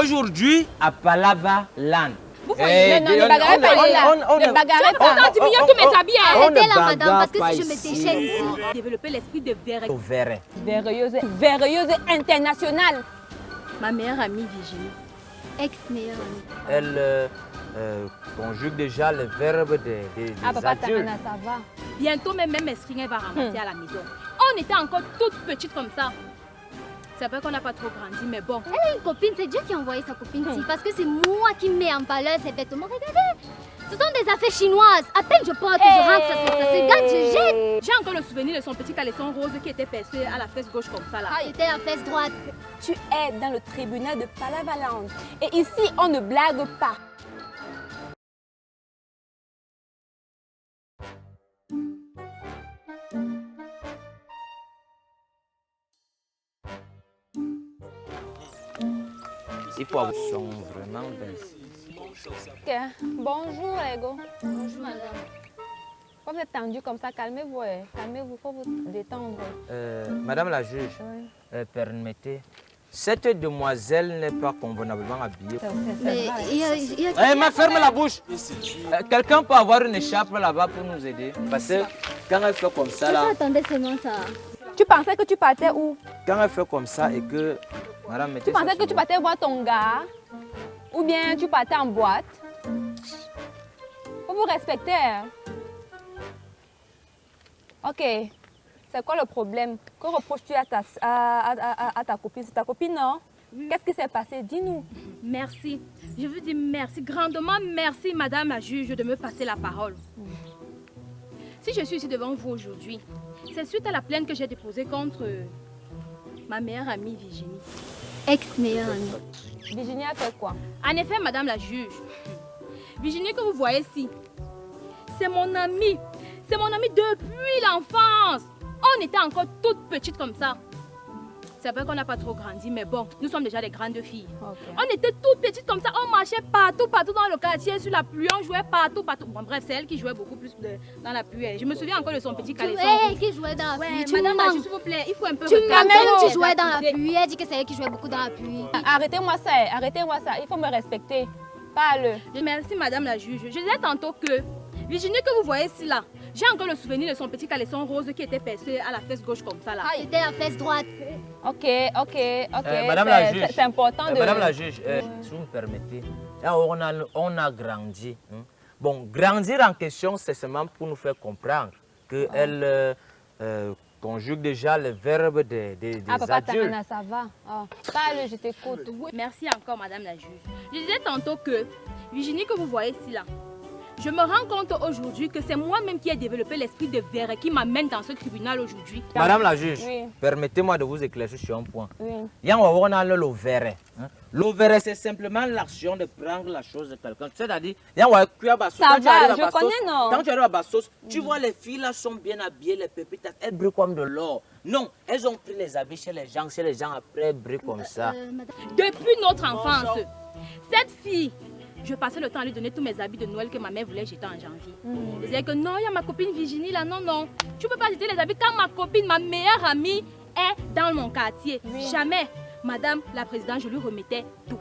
Aujourd'hui, à Palava Land. Vous voyez, non, ne bagarrez pas là. Ne bagarrez pas. Pourtant, diminuez tous mes habits. Arrêtez là, madame, parce que si je me déchaîne ici. Développer l'esprit de Verre. Verreilleuse internationale. Ma meilleure amie Virginie. Ex-meilleure amie. Elle conjugue déjà le verbe des Papa adultes. Tangana, ça va. Bientôt, même Estring va ramasser à la maison. On était encore toute petite comme ça. C'est vrai qu'on n'a pas trop grandi, mais bon. Elle a une copine, c'est Dieu qui a envoyé sa copine ici. Parce que c'est moi qui mets en valeur ces vêtements. Regardez, ce sont des affaires chinoises. À peine je porte, je rentre, ça se gâte, je jette. J'ai encore le souvenir de son petit caleçon rose qui était percé à la fesse gauche comme ça là. C'était la fesse droite. Tu es dans le tribunal de Palavaland. Et ici, on ne blague pas. Il faut avoir son vraiment bien. Bonjour, Ego. Bonjour, madame. Quand vous êtes tendu comme ça, calmez-vous. Calmez-vous, il faut vous détendre. Madame la juge, permettez. Cette demoiselle n'est pas convenablement habillée. Mais il y a... Ferme la bouche. Quelqu'un peut avoir une écharpe là-bas pour nous aider. Parce que quand elle fait comme ça là... Attendez seulement ça. Tu pensais que tu partais où? Quand elle fait comme ça et que... Madame, mettez tu pensais que tu partais voir ton gars? Ou bien tu partais en boîte? Faut vous respecter. Hein? Ok. C'est quoi le problème? Que reproches-tu à ta copine? C'est ta copine, non? Qu'est-ce qui s'est passé? Dis-nous. Merci. Je veux dire merci, grandement merci, madame la juge, de me passer la parole. Si je suis ici devant vous aujourd'hui, c'est suite à la plainte que j'ai déposée contre ma meilleure amie Virginie. Ex-meilleure amie. Virginie a fait quoi? En effet, madame la juge, Virginie que vous voyez ici, c'est mon amie. C'est mon amie depuis l'enfance. On était encore toutes petites comme ça. C'est vrai qu'on n'a pas trop grandi, mais bon, nous sommes déjà des grandes filles. Okay. On était toutes petites comme ça, on marchait partout dans le quartier, sur la pluie, on jouait partout. Bon, bref, c'est elle qui jouait beaucoup plus dans la pluie. Je me souviens encore de son petit caleçon. Elle qui jouait dans la pluie. Madame, s'il vous plaît, il faut un peu... Tu m'amènes, tu jouais dans la pluie. Elle dit que c'est elle qui jouait beaucoup dans la pluie. Arrêtez-moi ça, il faut me respecter. Parle. Merci, madame la juge. Je disais tantôt que Virginie que vous voyez ici là, j'ai encore le souvenir de son petit caleçon rose qui était percé à la fesse gauche comme ça là. C'était la fesse droite. Ok. Madame la juge, c'est important de... Madame la juge, si vous me permettez, là on a grandi. Hein. Bon, grandir en question, c'est seulement pour nous faire comprendre qu'elle conjugue déjà le verbe des papa adultes. Tangana, ça va. Parle, je t'écoute. Merci encore, madame la juge. Je disais tantôt que Virginie que vous voyez ici là, je me rends compte aujourd'hui que c'est moi-même qui ai développé l'esprit de verre qui m'amène dans ce tribunal aujourd'hui. Madame la juge, permettez-moi de vous éclaircir sur un point. On a le verre. Le verre, c'est simplement l'action de prendre la chose de quelqu'un. C'est-à-dire, ça va, je connais, non? Quand tu arrives à Bassos, tu vois les filles là sont bien habillées, les pépites, elles brillent comme de l'or. Non, elles ont pris les habits chez les gens après elles brillent comme ça. Depuis notre enfance, cette fille, je passais le temps à lui donner tous mes habits de Noël que ma mère voulait jeter en janvier. Je disais que non, il y a ma copine Virginie là, non. Tu ne peux pas jeter les habits quand ma copine, ma meilleure amie, est dans mon quartier. Jamais, madame la présidente, je lui remettais tout.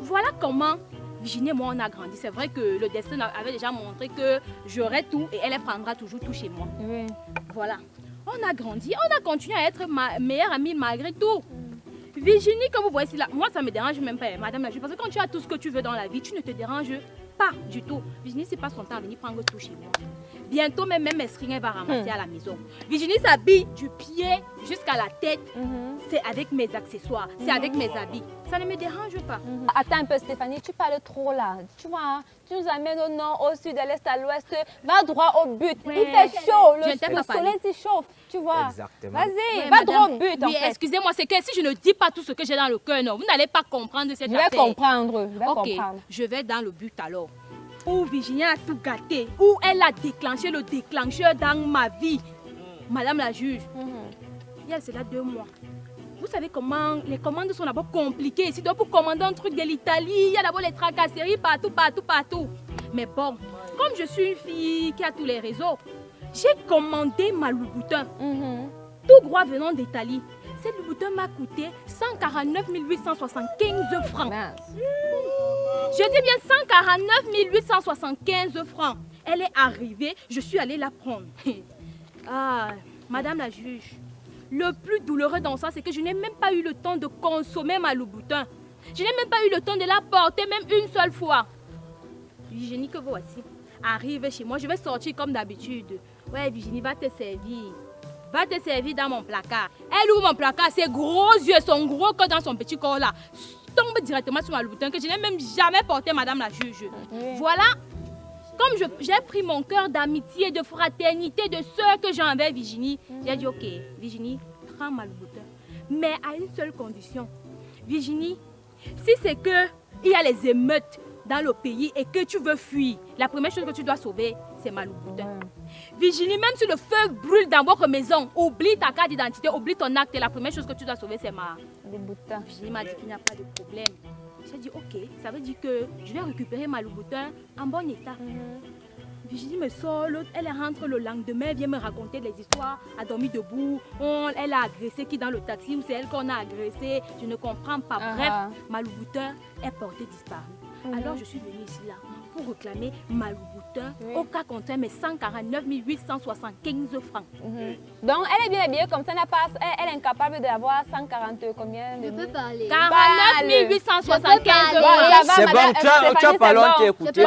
Voilà comment Virginie et moi on a grandi. C'est vrai que le destin avait déjà montré que j'aurais tout et elle prendra toujours tout chez moi. Voilà. On a grandi, on a continué à être ma meilleure amie malgré tout. Virginie, comme vous voyez ici là, moi ça me dérange même pas, madame la juge, parce que quand tu as tout ce que tu veux dans la vie, tu ne te déranges pas du tout. Virginie, c'est pas son temps à venir prendre tout chez moi. Bientôt, même Estring va ramasser à la maison. Virginie s'habille du pied jusqu'à la tête. C'est avec mes accessoires, c'est avec mes habits. Ça ne me dérange pas. Attends un peu, Stéphanie, tu parles trop là. Tu vois, tu nous amènes au nord, au sud, de l'est à l'ouest. Va droit au but. Il fait chaud, le soleil s'échauffe. Tu vois. Exactement. Vas-y, va droit au but. Oui, excusez-moi, c'est que si je ne dis pas tout ce que j'ai dans le cœur, non, vous n'allez pas comprendre cette affaire. Je vais comprendre. Je vais dans le but alors. Où Virginie a tout gâté, où elle a déclenché le déclencheur dans ma vie. Madame la juge, il y a cela 2 mois. Vous savez comment les commandes sont d'abord compliquées ici. Donc pour commander un truc de l'Italie, il y a d'abord les tracasseries partout. Mais bon, comme je suis une fille qui a tous les réseaux, j'ai commandé ma Louboutin. Tout droit venant d'Italie. Cette Louboutin m'a coûté 149 875 francs. Mince. Je dis bien 149 875 francs. Elle est arrivée, je suis allée la prendre. Ah, madame la juge, le plus douloureux dans ça, c'est que je n'ai même pas eu le temps de consommer ma Louboutin. Je n'ai même pas eu le temps de la porter même une seule fois. Virginie, que voici, arrive chez moi, je vais sortir comme d'habitude. Ouais, Virginie, va te servir. Va te servir dans mon placard. Elle ouvre mon placard, ses gros yeux, son gros corps dans son petit corps là, tombe directement sur ma Louboutin que je n'ai même jamais porté, madame la juge. Oui. Voilà, comme j'ai pris mon cœur d'amitié, de fraternité, de sœur que j'ai envers Virginie, j'ai dit ok, Virginie, prends ma Louboutin. Mais à une seule condition. Virginie, si c'est que il y a les émeutes dans le pays et que tu veux fuir, la première chose que tu dois sauver, c'est ma Louboutin. Virginie, même si le feu brûle dans votre maison, oublie ta carte d'identité, oublie ton acte, et la première chose que tu dois sauver, c'est ma Louboutin. Virginie m'a dit qu'il n'y a pas de problème. J'ai dit ok, ça veut dire que je vais récupérer ma Louboutin en bon état. Virginie me sort, l'autre, elle rentre le lendemain, elle vient me raconter des histoires, a dormi debout, elle a agressé qui dans le taxi ou c'est elle qu'on a agressé, je ne comprends pas. Bref, ma Louboutin est portée disparue. Alors je suis venue ici là pour réclamer ma Louboutin au cas contraire, mais 149 875 francs. Donc elle est bien habillée comme ça, elle est incapable d'avoir 140 combien de Je peux parler. 49 875 francs. C'est bon, tu as parlé, on t'a écouté.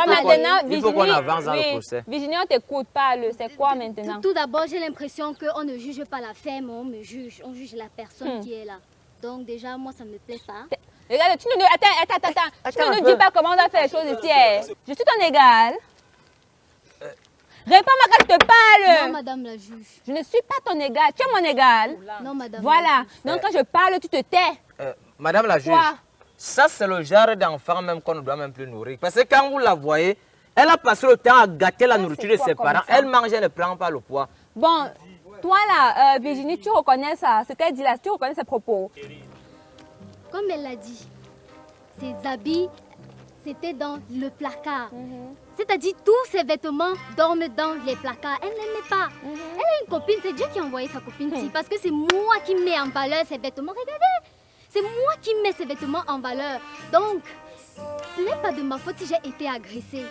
Il faut qu'on Virginie, avance dans le procès. Virginie, on t'écoute, parle. C'est quoi maintenant? Tout d'abord, j'ai l'impression qu'on ne juge pas la femme, on me juge. On juge la personne qui est là. Donc déjà, moi, ça ne me plaît pas. Regarde, tu ne nous dis pas comment on doit faire les choses ici. Je suis ton égal. Réponds-moi quand je te parle. Non, madame la juge. Je ne suis pas ton égal. Tu es mon égal. Non, madame. Voilà. Donc quand je parle, tu te tais. Madame la juge, Quoi? ça c'est le genre d'enfant même qu'on ne doit même plus nourrir. Parce que quand vous la voyez, elle a passé le temps à gâter la nourriture de ses parents. Elle mange, elle ne prend pas le poids. Bon, toi là, Virginie, tu reconnais ça, ce qu'elle dit là, tu reconnais ses propos. Comme elle l'a dit, ses habits, c'était dans le placard. C'est-à-dire tous ses vêtements dorment dans les placards. Elle n'aimait pas. Elle a une copine, c'est Dieu qui a envoyé sa copine ici. Parce que c'est moi qui mets en valeur ses vêtements. Regardez, c'est moi qui mets ses vêtements en valeur. Donc, ce n'est pas de ma faute si j'ai été agressée.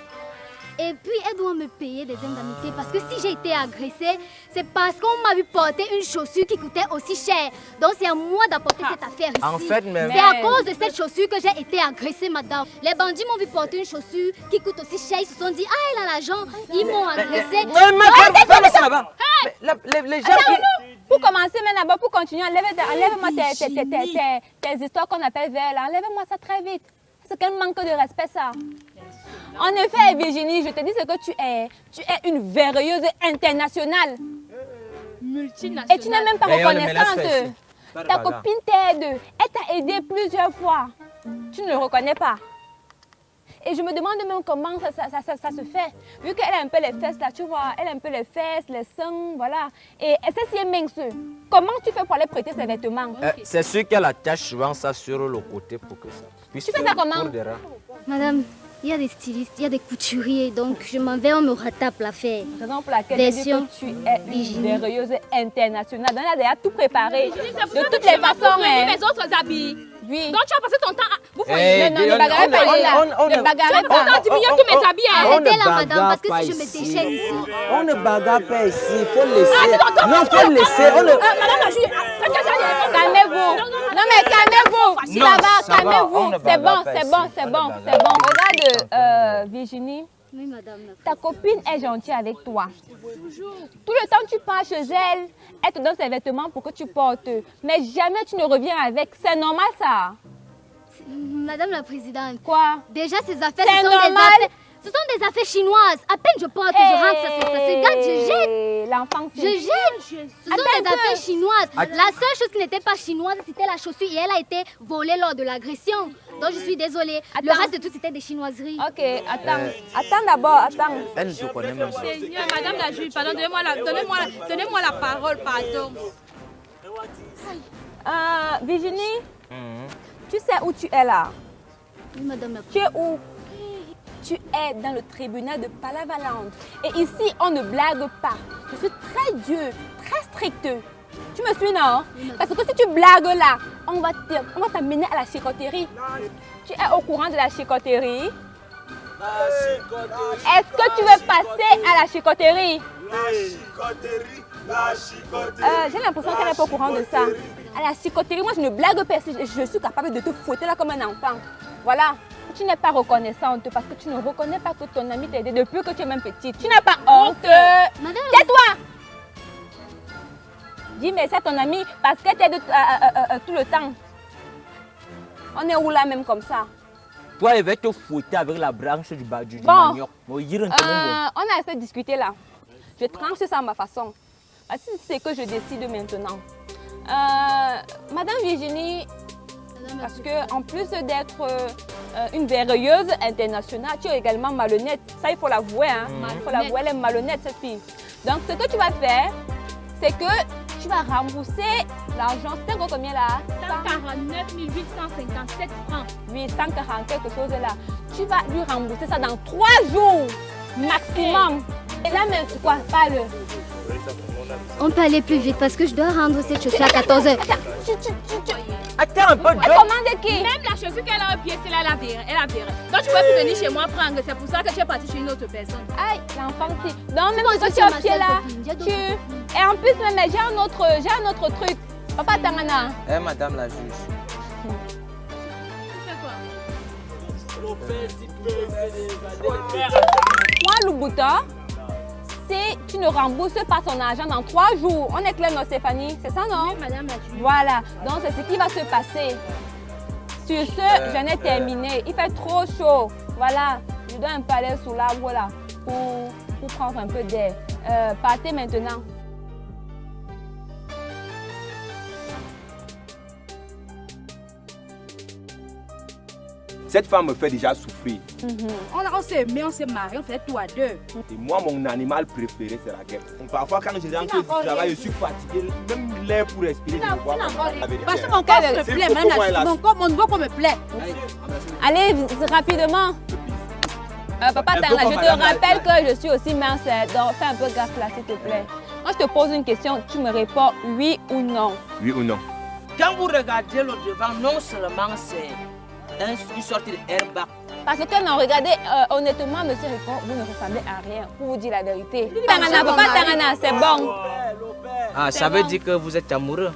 Et puis, elle doit me payer des indemnités parce que si j'ai été agressée, c'est parce qu'on m'a vu porter une chaussure qui coûtait aussi cher. Donc, c'est à moi d'apporter cette affaire ici. En fait, même... C'est à cause de cette chaussure que j'ai été agressée, madame. Les bandits m'ont vu porter une chaussure qui coûte aussi cher. Ils se sont dit, ah, elle a l'argent. Ils m'ont agressée. Fais-moi ça là-bas. Les gens... Pour commencer, mais d'abord, pour continuer, enlève-moi tes histoires qu'on appelle vers là. Enlève-moi ça très vite. C'est quel manque de respect, ça. En effet, Virginie, je te dis ce que tu es. Tu es une verreilleuse internationale. Multinationale. Et tu n'es même pas reconnaissante. Ta copine t'aide. Elle t'a aidé plusieurs fois. Tu ne le reconnais pas. Et je me demande même comment ça se fait. Vu qu'elle a un peu les fesses là, tu vois. Elle a un peu les fesses, les seins, voilà. Et elle sait si elle est mince. Comment tu fais pour aller prêter ses vêtements? C'est sûr qu'elle attache souvent ça sur le côté pour que ça puisse... Tu fais ça comment? Madame, il y a des stylistes, il y a des couturiers, donc je m'en vais, on me ratape l'affaire. Raison pour laquelle je dis que tu es une verreilleuse internationale. Donc elle a déjà tout préparé. De toutes les façons. Mes autres habits. Oui. Donc tu as passé ton temps à... Vous ne bagarrez pas là. Ne bagarrez pas. Tu as diminué tous mes habits. Arrêtez là, madame, parce que si je me déchaîne ici... On ne bagarre pas ici, il faut laisser. Non, il faut laisser. Madame la juge, calmez-vous. Non mais calmez-vous. Calmez-vous. C'est bon. Regarde, Virginie. Oui, madame. Ta copine est gentille avec toi. Tout le temps tu pars chez elle, elle te donne ses vêtements pour que tu portes. Mais jamais tu ne reviens avec. C'est normal ça. Madame la présidente. Quoi? Déjà ces affaires, C'est normal. Ce sont des affaires chinoises. À peine je porte, je rentre, ça se regarde, je jette. L'enfant, je jette. Ce sont des affaires chinoises. La seule chose qui n'était pas chinoise, c'était la chaussure et elle a été volée lors de l'agression. Donc je suis désolée. Le reste de tout, c'était des chinoiseries. Ok, attends d'abord, attends. Elle ne te connaît même pas. Seigneur, madame la juge, pardon, donnez-moi la parole, pardon. Virginie, tu sais où tu es là? Oui, madame la Tu es où? Tu es dans le tribunal de Palavalande. Et ici, on ne blague pas. Je suis très dur, très strict. Tu me suis, non? Parce que si tu blagues là, on va t'amener à la chicoterie. Tu es au courant de la chicoterie? Est-ce que tu veux passer à la chicoterie? La chicoterie. J'ai l'impression qu'elle n'est pas au courant de ça. À la chicoterie, moi je ne blague pas, je suis capable de te fouetter là comme un enfant. Voilà. Tu n'es pas reconnaissante parce que tu ne reconnais pas que ton ami t'a aidé depuis que tu es même petite. Tu n'as pas honte. Tais-toi! Dis merci à ton ami parce qu'elle t'aide tout le temps. On est où là même comme ça? Toi, elle va te fouetter avec la branche du manioc. On a assez discuté là. Je tranche ça à ma façon. C'est ce que je décide maintenant. Madame Virginie, parce que en plus d'être une verreilleuse internationale, tu es également malhonnête. Ça, il faut l'avouer. Hein? Il faut l'avouer, elle est malhonnête, cette fille. Donc, ce que tu vas faire, c'est que tu vas rembourser l'argent. C'était encore combien là? 149 857 francs. Oui, 140 quelque chose là. Tu vas lui rembourser ça dans 3 jours maximum. Et là, même quoi? Parle. On peut aller plus vite parce que je dois rendre cette chaussure à 14 h. Attends un peu, Elle commande qui? Même la chaussure qu'elle a au pied, c'est là, elle a viré. Donc tu peux plus venir chez moi prendre. C'est pour ça que tu es parti chez une autre personne. Aïe, l'enfant aussi. Donc même quand tu es au pied là, Et en plus, même, j'ai un autre truc. Papa Tangana. Eh, madame la juge. Moi, Loubouta, si tu ne rembourses pas son argent dans 3 jours, on est clair, non, Stéphanie? C'est ça, non? Oui, madame la juge. Voilà, donc c'est ce qui va se passer. Sur ce, j'en ai terminé. Il fait trop chaud. Voilà, je dois un peu aller sous l'arbre là pour prendre un peu d'air. Partez maintenant. Cette femme me fait déjà souffrir. On s'est aimés, on s'est mariés, on fait tout à deux. Et moi, mon animal préféré, c'est la guêpe. Donc, parfois, quand je rentre du travail, je suis fatigué. Même l'air pour respirer, je ne vois pas. Parce que mon corps me plaît, même mon corps me plaît. Allez, rapidement. Papa Tangana, je te rappelle que je suis aussi mince. Donc, fais un peu gaffe là, s'il te plaît. Moi, je te pose une question, tu me réponds oui ou non. Oui ou non? Quand vous regardez le devant, non seulement c'est une sorte d'airbag. Parce que non, regardez, honnêtement, monsieur répond, vous ne ressemblez à rien, pour vous dire la vérité. Tangana, Papa Tangana, c'est bon. Ah, ça veut dire que vous êtes amoureux.